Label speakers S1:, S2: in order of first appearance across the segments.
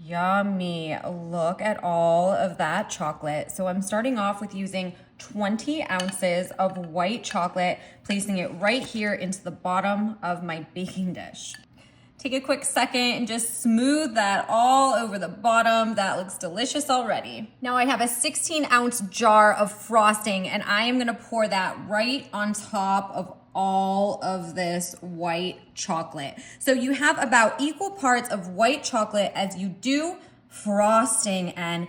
S1: Yummy. Look at all of that chocolate. So I'm starting off with using 20 ounces of white chocolate, placing it right here into the bottom of my baking dish. Take a quick second and just smooth that all over the bottom. That looks delicious already. Now I have a 16-ounce jar of frosting and I am gonna pour that right on top of all of this white chocolate. So you have about equal parts of white chocolate as you do frosting, and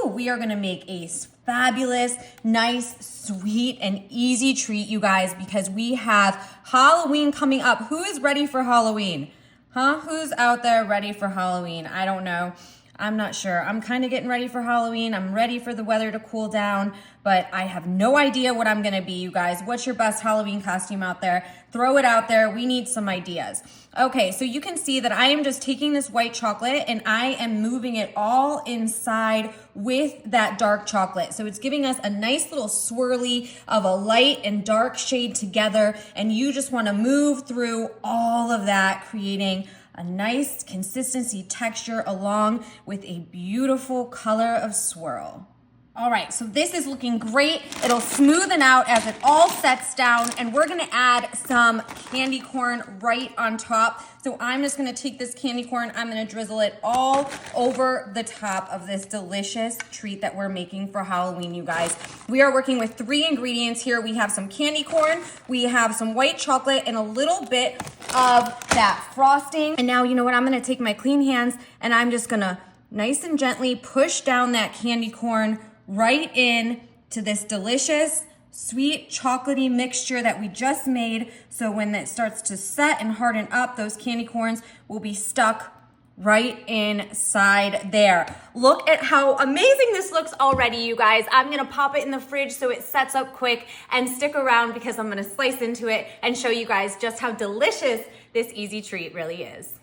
S1: we are gonna make a fabulous, nice, sweet, and easy treat, you guys, because we have Halloween coming up. Who is ready for Halloween? Who's out there ready for Halloween? I don't know. I'm not sure. I'm kind of getting ready for Halloween. I'm ready for the weather to cool down, but I have no idea what I'm going to be, you guys. What's your best Halloween costume out there? Throw it out there. We need some ideas. Okay, so you can see that I am just taking this white chocolate and I am moving it all inside with that dark chocolate. So it's giving us a nice little swirly of a light and dark shade together, and you just want to move through all of that, creating a nice consistency texture along with a beautiful color of swirl. All right, so this is looking great. It'll smoothen out as it all sets down, and we're gonna add some candy corn right on top. So I'm just gonna take this candy corn, I'm gonna drizzle it all over the top of this delicious treat that we're making for Halloween, you guys. We are working with 3 ingredients here. We have some candy corn, we have some white chocolate, and a little bit of that frosting. And now, you know what, I'm gonna take my clean hands and I'm just gonna nice and gently push down that candy corn right in to this delicious, sweet, chocolatey mixture that we just made. So when it starts to set and harden up, those candy corns will be stuck right inside there. Look at how amazing this looks already, you guys. I'm gonna pop it in the fridge so it sets up quick, and stick around because I'm gonna slice into it and show you guys just how delicious this easy treat really is.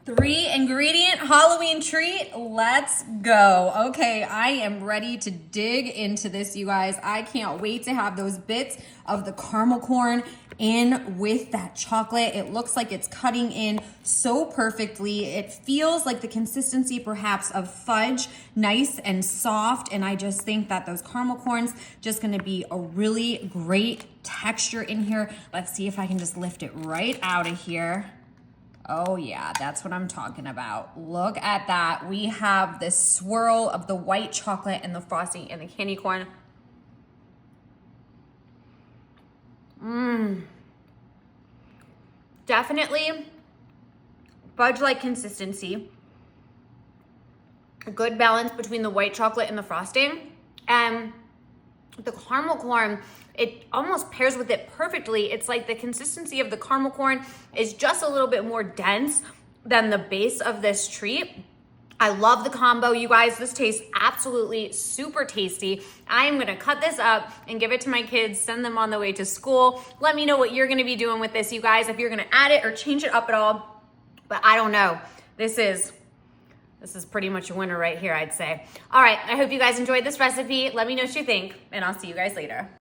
S1: 3-ingredient Halloween treat, let's go. Okay, I am ready to dig into this, you guys. I can't wait to have those bits of the caramel corn in with that chocolate. It looks like it's cutting in so perfectly. It feels like the consistency perhaps of fudge, nice and soft, and I just think that those caramel corns just gonna be a really great texture in here. Let's see if I can just lift it right out of here. Oh yeah, that's what I'm talking about. Look at that. We have this swirl of the white chocolate and the frosting and the candy corn. Definitely fudge-like consistency. A good balance between the white chocolate and the frosting. And the caramel corn, it almost pairs with it perfectly. It's like the consistency of the caramel corn is just a little bit more dense than the base of this treat. I love the combo, you guys. This tastes absolutely super tasty. I am gonna cut this up and give it to my kids, send them on the way to school. Let me know what you're gonna be doing with this, you guys, if you're gonna add it or change it up at all. But I don't know. This is pretty much a winner right here, I'd say. All right, I hope you guys enjoyed this recipe. Let me know what you think, and I'll see you guys later.